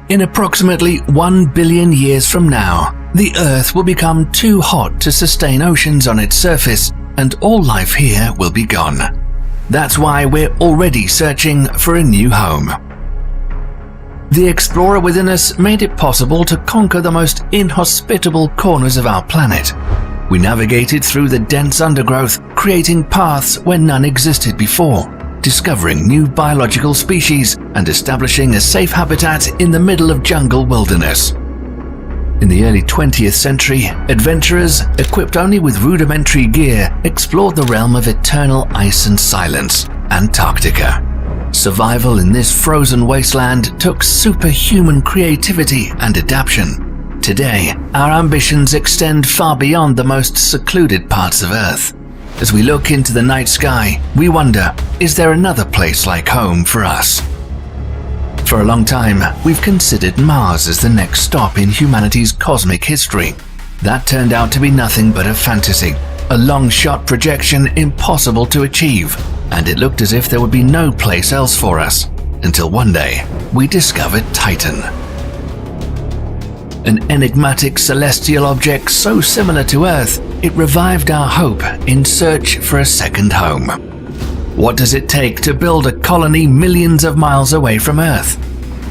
In approximately 1 billion years from now, the Earth will become too hot to sustain oceans on its surface, and all life here will be gone. That's why we're already searching for a new home. The explorer within us made it possible to conquer the most inhospitable corners of our planet. We navigated through the dense undergrowth, creating paths where none existed before, discovering new biological species and establishing a safe habitat in the middle of jungle wilderness. In the early 20th century, adventurers, equipped only with rudimentary gear, explored the realm of eternal ice and silence, Antarctica. Survival in this frozen wasteland took superhuman creativity and adaptation. Today, our ambitions extend far beyond the most secluded parts of Earth. As we look into the night sky, we wonder, is there another place like home for us? For a long time, we've considered Mars as the next stop in humanity's cosmic history. That turned out to be nothing but a fantasy, a long-shot projection impossible to achieve, and it looked as if there would be no place else for us, until one day, we discovered Titan. An enigmatic celestial object so similar to Earth, it revived our hope in search for a second home. What does it take to build a colony millions of miles away from Earth?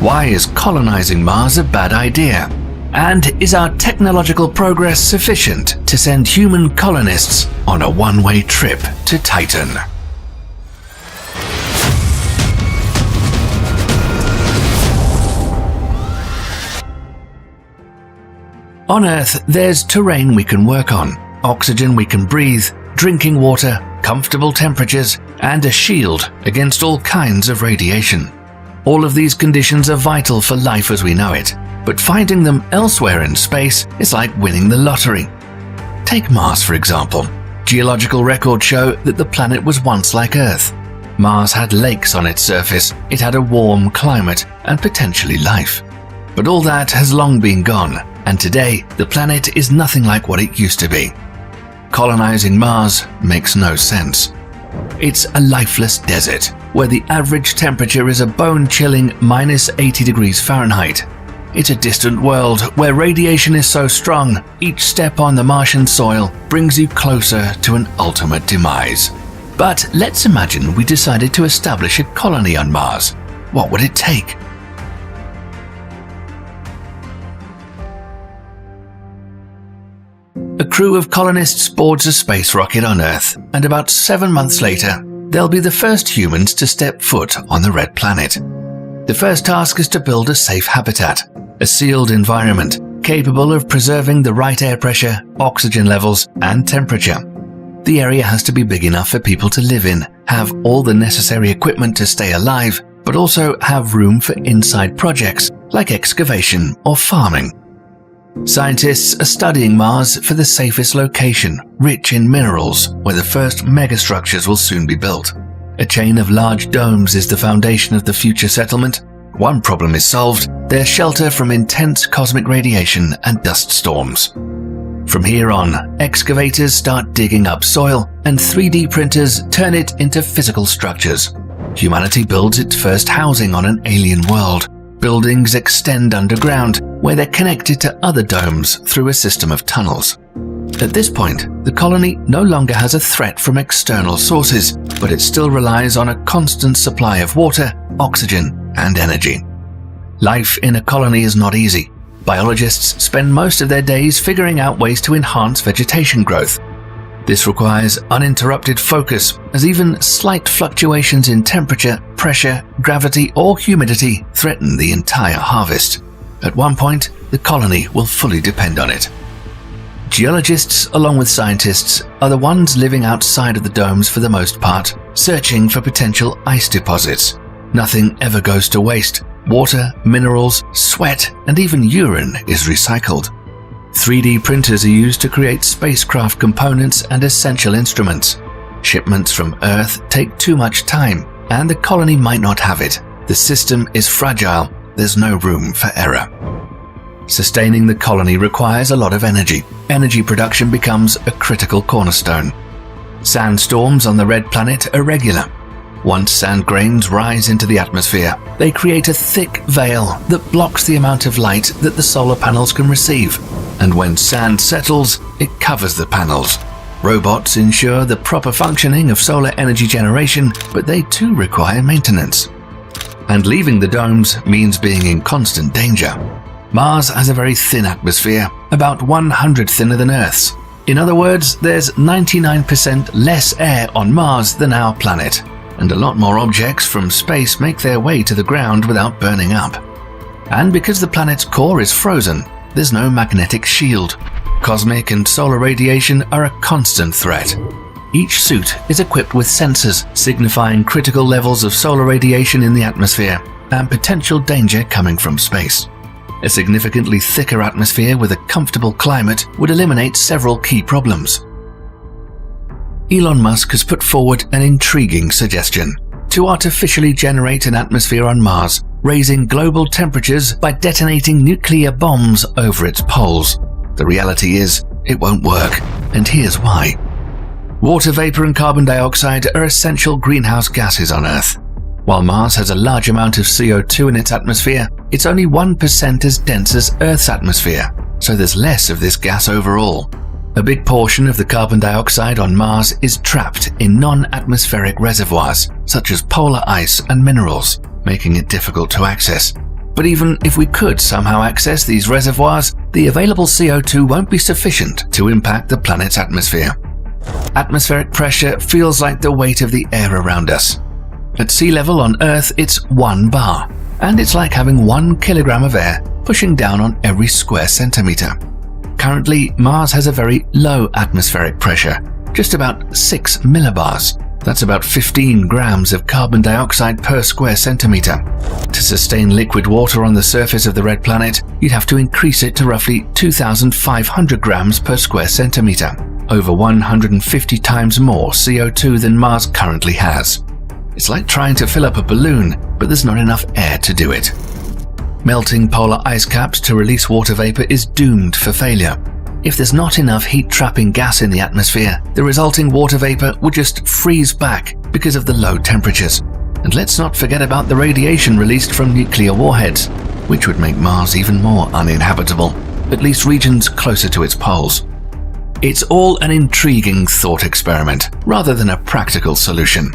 Why is colonizing Mars a bad idea? And is our technological progress sufficient to send human colonists on a one-way trip to Titan? On Earth, there's terrain we can work on, oxygen we can breathe, drinking water, comfortable temperatures, and a shield against all kinds of radiation. All of these conditions are vital for life as we know it, but finding them elsewhere in space is like winning the lottery. Take Mars, for example. Geological records show that the planet was once like Earth. Mars had lakes on its surface, it had a warm climate, and potentially life. But all that has long been gone, and today the planet is nothing like what it used to be. Colonizing Mars makes no sense. It's a lifeless desert, where the average temperature is a bone-chilling minus 80 degrees Fahrenheit. It's a distant world where radiation is so strong, each step on the Martian soil brings you closer to an ultimate demise. But let's imagine we decided to establish a colony on Mars. What would it take? A crew of colonists boards a space rocket on Earth, and about 7 months later, they'll be the first humans to step foot on the Red Planet. The first task is to build a safe habitat, a sealed environment capable of preserving the right air pressure, oxygen levels, and temperature. The area has to be big enough for people to live in, have all the necessary equipment to stay alive, but also have room for inside projects like excavation or farming. Scientists are studying Mars for the safest location, rich in minerals, where the first megastructures will soon be built. A chain of large domes is the foundation of the future settlement. One problem is solved: there's shelter from intense cosmic radiation and dust storms. From here on, excavators start digging up soil, and 3D printers turn it into physical structures. Humanity builds its first housing on an alien world. Buildings extend underground, where they're connected to other domes through a system of tunnels. At this point, the colony no longer has a threat from external sources, but it still relies on a constant supply of water, oxygen, and energy. Life in a colony is not easy. Biologists spend most of their days figuring out ways to enhance vegetation growth. This requires uninterrupted focus, as even slight fluctuations in temperature, pressure, gravity, or humidity threaten the entire harvest. At one point, the colony will fully depend on it. Geologists, along with scientists, are the ones living outside of the domes for the most part, searching for potential ice deposits. Nothing ever goes to waste. Water, minerals, sweat, and even urine is recycled. 3D printers are used to create spacecraft components and essential instruments. Shipments from Earth take too much time, and the colony might not have it. The system is fragile. There's no room for error. Sustaining the colony requires a lot of energy. Energy production becomes a critical cornerstone. Sandstorms on the Red Planet are regular. Once sand grains rise into the atmosphere, they create a thick veil that blocks the amount of light that the solar panels can receive. And when sand settles, it covers the panels. Robots ensure the proper functioning of solar energy generation, but they too require maintenance. And leaving the domes means being in constant danger. Mars has a very thin atmosphere, about 1/100 thinner than Earth's. In other words, there's 99% less air on Mars than our planet, and a lot more objects from space make their way to the ground without burning up. And because the planet's core is frozen, there's no magnetic shield. Cosmic and solar radiation are a constant threat. Each suit is equipped with sensors signifying critical levels of solar radiation in the atmosphere and potential danger coming from space. A significantly thicker atmosphere with a comfortable climate would eliminate several key problems. Elon Musk has put forward an intriguing suggestion: to artificially generate an atmosphere on Mars, raising global temperatures by detonating nuclear bombs over its poles. The reality is, it won't work, and here's why. Water vapor and carbon dioxide are essential greenhouse gases on Earth. While Mars has a large amount of CO2 in its atmosphere, it's only 1% as dense as Earth's atmosphere, so there's less of this gas overall. A big portion of the carbon dioxide on Mars is trapped in non-atmospheric reservoirs, such as polar ice and minerals, making it difficult to access. But even if we could somehow access these reservoirs, the available CO2 won't be sufficient to impact the planet's atmosphere. Atmospheric pressure feels like the weight of the air around us. At sea level on Earth, it's 1 bar, and it's like having 1 kilogram of air pushing down on every square centimeter. Currently, Mars has a very low atmospheric pressure, just about 6 millibars. That's about 15 grams of carbon dioxide per square centimeter. To sustain liquid water on the surface of the red planet, you'd have to increase it to roughly 2,500 grams per square centimeter, over 150 times more CO2 than Mars currently has. It's like trying to fill up a balloon, but there's not enough air to do it. Melting polar ice caps to release water vapor is doomed for failure. If there's not enough heat-trapping gas in the atmosphere, the resulting water vapor would just freeze back because of the low temperatures. And let's not forget about the radiation released from nuclear warheads, which would make Mars even more uninhabitable, at least regions closer to its poles. It's all an intriguing thought experiment, rather than a practical solution.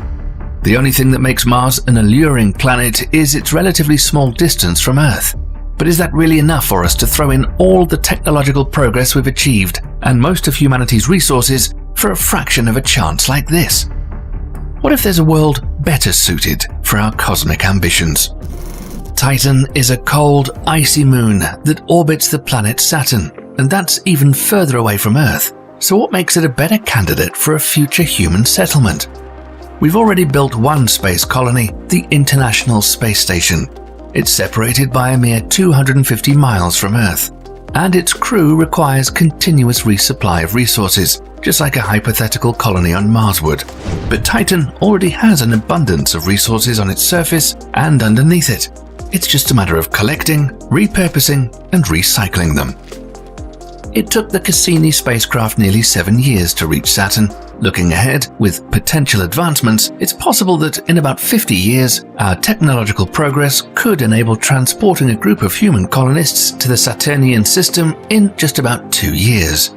The only thing that makes Mars an alluring planet is its relatively small distance from Earth. But is that really enough for us to throw in all the technological progress we've achieved and most of humanity's resources for a fraction of a chance like this? What if there's a world better suited for our cosmic ambitions? Titan is a cold, icy moon that orbits the planet Saturn, and that's even further away from Earth. So what makes it a better candidate for a future human settlement? We've already built one space colony, the International Space Station. It's separated by a mere 250 miles from Earth, and its crew requires continuous resupply of resources, just like a hypothetical colony on Mars would. But Titan already has an abundance of resources on its surface and underneath it. It's just a matter of collecting, repurposing, and recycling them. It took the Cassini spacecraft nearly 7 years to reach Saturn. Looking ahead, with potential advancements, it's possible that in about 50 years, our technological progress could enable transporting a group of human colonists to the Saturnian system in just about 2 years.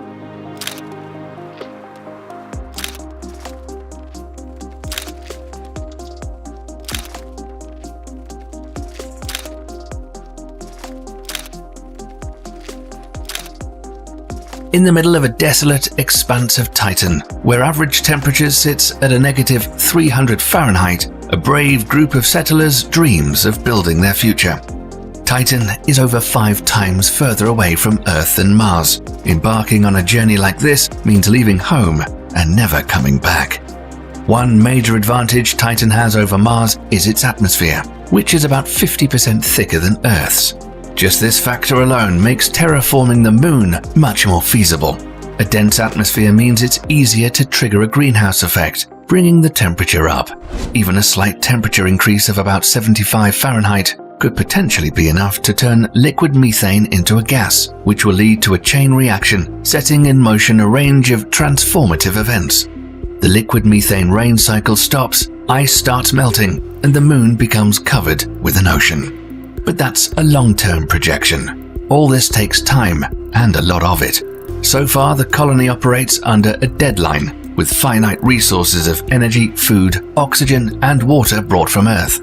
In the middle of a desolate expanse of Titan, where average temperature sits at a negative 300 Fahrenheit, a brave group of settlers dreams of building their future. Titan is over 5 times further away from Earth than Mars. Embarking on a journey like this means leaving home and never coming back. One major advantage Titan has over Mars is its atmosphere, which is about 50% thicker than Earth's. Just this factor alone makes terraforming the moon much more feasible. A dense atmosphere means it's easier to trigger a greenhouse effect, bringing the temperature up. Even a slight temperature increase of about 75 Fahrenheit could potentially be enough to turn liquid methane into a gas, which will lead to a chain reaction, setting in motion a range of transformative events. The liquid methane rain cycle stops, ice starts melting and the moon becomes covered with an ocean. But that's a long-term projection. All this takes time, and a lot of it. So far, the colony operates under a deadline, with finite resources of energy, food, oxygen, and water brought from Earth.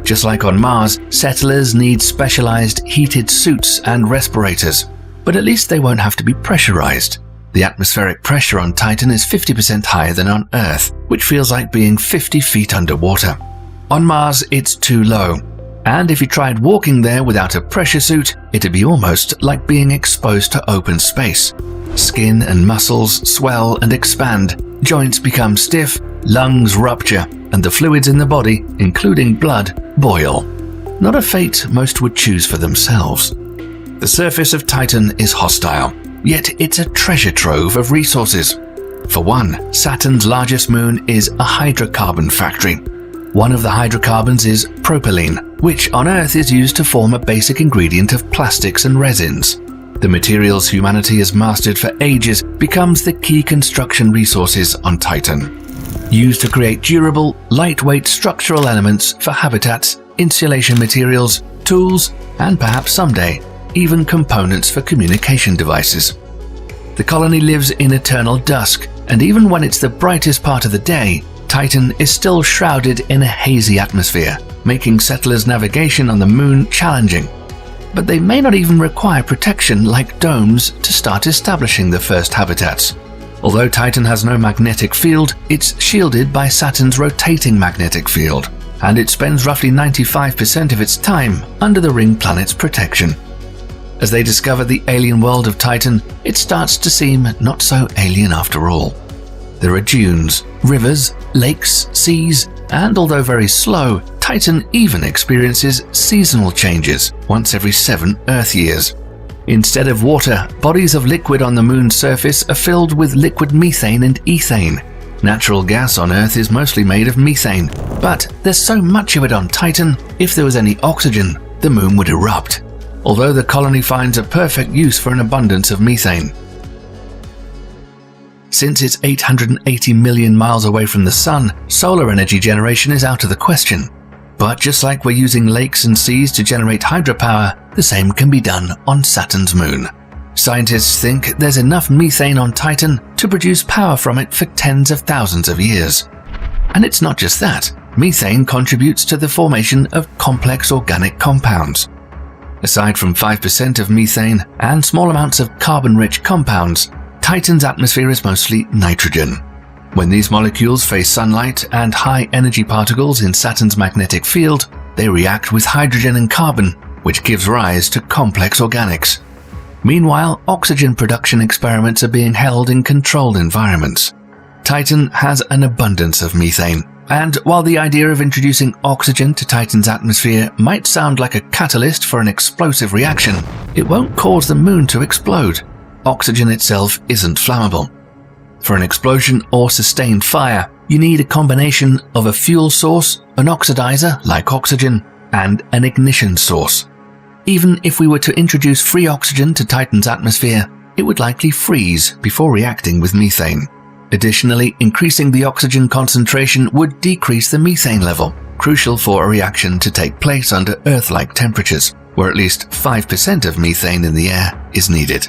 Just like on Mars, settlers need specialized heated suits and respirators, but at least they won't have to be pressurized. The atmospheric pressure on Titan is 50% higher than on Earth, which feels like being 50 feet underwater. On Mars, it's too low, and if you tried walking there without a pressure suit, it'd be almost like being exposed to open space. Skin and muscles swell and expand, joints become stiff, lungs rupture, and the fluids in the body, including blood, boil. Not a fate most would choose for themselves. The surface of Titan is hostile, yet it's a treasure trove of resources. For one, Saturn's largest moon is a hydrocarbon factory. One of the hydrocarbons is propylene, which on Earth is used to form a basic ingredient of plastics and resins. The materials humanity has mastered for ages becomes the key construction resources on Titan. Used to create durable, lightweight structural elements for habitats, insulation materials, tools, and perhaps someday, even components for communication devices. The colony lives in eternal dusk, and even when it's the brightest part of the day, Titan is still shrouded in a hazy atmosphere, making settlers' navigation on the moon challenging. But they may not even require protection like domes to start establishing the first habitats. Although Titan has no magnetic field, it's shielded by Saturn's rotating magnetic field, and it spends roughly 95% of its time under the ring planet's protection. As they discover the alien world of Titan, it starts to seem not so alien after all. There are dunes, rivers, lakes, seas, and although very slow, Titan even experiences seasonal changes once every 7 Earth years. Instead of water, bodies of liquid on the moon's surface are filled with liquid methane and ethane. Natural gas on Earth is mostly made of methane, but there's so much of it on Titan, if there was any oxygen, the moon would erupt. Although the colony finds a perfect use for an abundance of methane. Since it's 880 million miles away from the Sun, solar energy generation is out of the question. But just like we're using lakes and seas to generate hydropower, the same can be done on Saturn's moon. Scientists think there's enough methane on Titan to produce power from it for tens of thousands of years. And it's not just that. Methane contributes to the formation of complex organic compounds. Aside from 5% of methane and small amounts of carbon-rich compounds, Titan's atmosphere is mostly nitrogen. When these molecules face sunlight and high-energy particles in Saturn's magnetic field, they react with hydrogen and carbon, which gives rise to complex organics. Meanwhile, oxygen production experiments are being held in controlled environments. Titan has an abundance of methane, and while the idea of introducing oxygen to Titan's atmosphere might sound like a catalyst for an explosive reaction, it won't cause the moon to explode. Oxygen itself isn't flammable. For an explosion or sustained fire, you need a combination of a fuel source, an oxidizer like oxygen, and an ignition source. Even if we were to introduce free oxygen to Titan's atmosphere, it would likely freeze before reacting with methane. Additionally, increasing the oxygen concentration would decrease the methane level, crucial for a reaction to take place under Earth-like temperatures, where at least 5% of methane in the air is needed.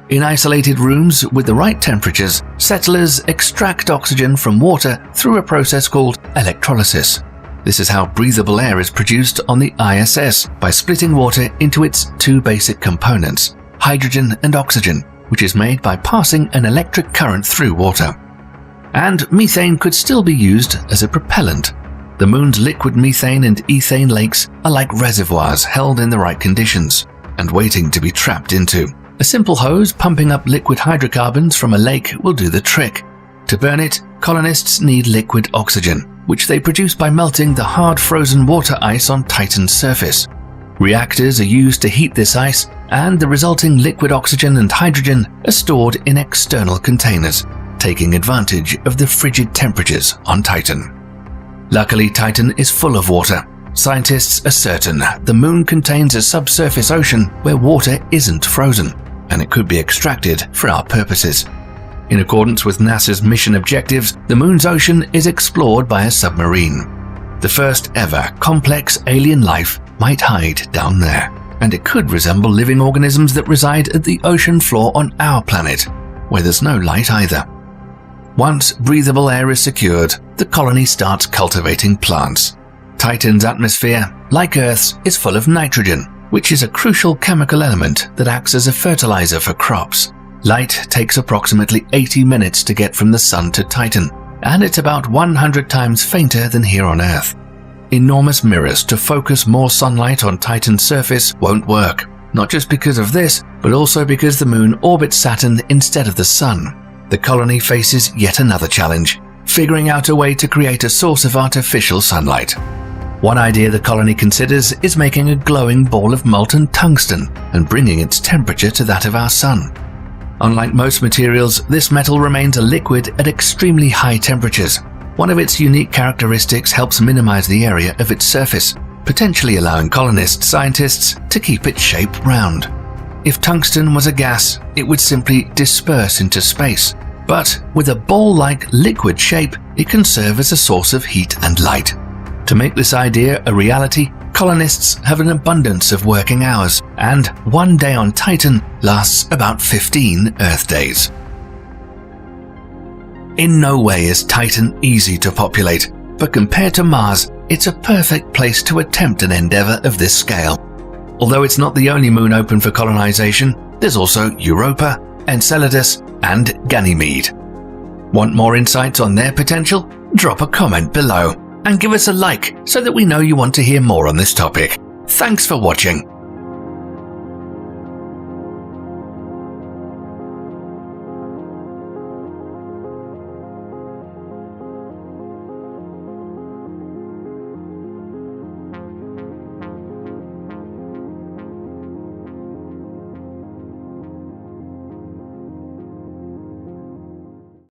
In isolated rooms with the right temperatures, settlers extract oxygen from water through a process called electrolysis. This is how breathable air is produced on the ISS by splitting water into its 2 basic components, hydrogen and oxygen, which is made by passing an electric current through water. And methane could still be used as a propellant. The moon's liquid methane and ethane lakes are like reservoirs held in the right conditions and waiting to be trapped into. A simple hose pumping up liquid hydrocarbons from a lake will do the trick. To burn it, colonists need liquid oxygen, which they produce by melting the hard frozen water ice on Titan's surface. Reactors are used to heat this ice, and the resulting liquid oxygen and hydrogen are stored in external containers, taking advantage of the frigid temperatures on Titan. Luckily, Titan is full of water. Scientists are certain the moon contains a subsurface ocean where water isn't frozen, and it could be extracted for our purposes. In accordance with NASA's mission objectives, the Moon's ocean is explored by a submarine. The first ever complex alien life might hide down there, and it could resemble living organisms that reside at the ocean floor on our planet, where there's no light either. Once breathable air is secured, the colony starts cultivating plants. Titan's atmosphere, like Earth's, is full of nitrogen, which is a crucial chemical element that acts as a fertilizer for crops. Light takes approximately 80 minutes to get from the sun to Titan, and it's about 100 times fainter than here on Earth. Enormous mirrors to focus more sunlight on Titan's surface won't work, not just because of this, but also because the Moon orbits Saturn instead of the Sun. The colony faces yet another challenge, figuring out a way to create a source of artificial sunlight. One idea the colony considers is making a glowing ball of molten tungsten and bringing its temperature to that of our Sun. Unlike most materials, this metal remains a liquid at extremely high temperatures. One of its unique characteristics helps minimize the area of its surface, potentially allowing colonist scientists to keep its shape round. If tungsten was a gas, it would simply disperse into space. But with a ball-like liquid shape, it can serve as a source of heat and light. To make this idea a reality, colonists have an abundance of working hours, and one day on Titan lasts about 15 Earth days. In no way is Titan easy to populate, but compared to Mars, it's a perfect place to attempt an endeavor of this scale. Although it's not the only moon open for colonization, there's also Europa, Enceladus, and Ganymede. Want more insights on their potential? Drop a comment below and give us a like so that we know you want to hear more on this topic. Thanks for watching.